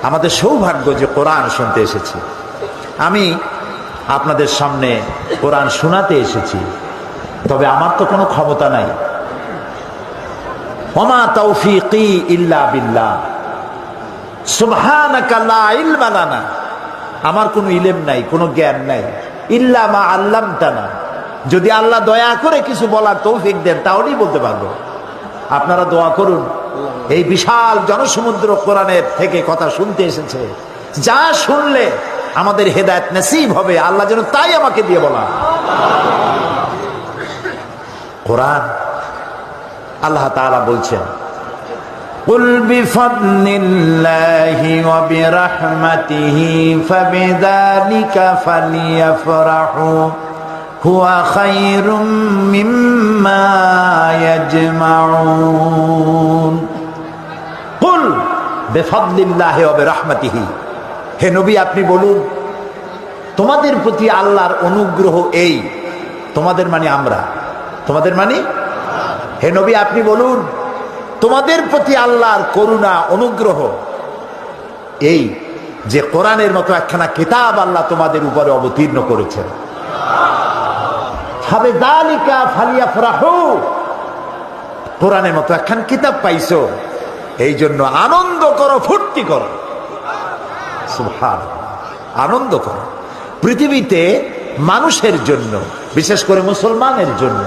আমাদের সৌভাগ্য যে কোরআন শুনতে এসেছি। আমি আপনাদের সামনে কোরআন শোনাতে এসেছি, তবে আমার তো কোনো ক্ষমতা নাই। ওমা তৌফিকি ইল্লা বিল্লাহ, সুবহানাকা লা ইলমা লানা, আমার কোনো ইলম নাই, কোনো জ্ঞান নাই। ইল্লা মা আল্লামতানা, যদি আল্লাহ দয়া করে কিছু বলার তৌফিক দেন তাহলেই বলতে পারবো। আপনারা দোয়া করুন, এই বিশাল জনসমুদ্র কোরআনের থেকে কথা শুনতে এসেছে, যা শুনলে আমাদের হেদায়েত নসিব হবে আল্লাহ যেন তাই আমাকে দিয়ে বলা। কোরআন আল্লাহ তাআলা বলছেন, কুল বিফাদলিল্লাহি ওয়া বিরাহমাতিহি ফাবিযালিকা ফালিয়াফরাহু হুয়া খায়রুম মিম্মা ইয়াজমাউন। কুল বিফাদলিল্লাহি ওয়া বিরাহমাতিহি, হে নবী আপনি বলুন তোমাদের প্রতি আল্লাহর অনুগ্রহ এই, তোমাদের মানে আমরা, তোমাদের মানে হে নবী আপনি বলুন তোমাদের প্রতি আল্লাহর করুণা অনুগ্রহ এই যে কোরআনের মতো একখানা কিতাব আল্লাহ তোমাদের উপরে অবতীর্ণ করেছেন। ফাবিযালিকা ফালিয়াফরাহু, কোরআনের মতো একখান কিতাব পাইছো, এই জন্য আনন্দ করো, ফুর্তি করো। সুবহানাল্লাহ, আনন্দ করো। পৃথিবীতে মানুষের জন্য, বিশেষ করে মুসলমানের জন্য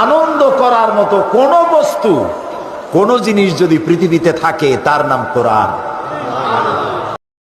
আনন্দ করার মতো কোন বস্তু, কোন জিনিস যদি পৃথিবীতে থাকে তার নাম কোরআন।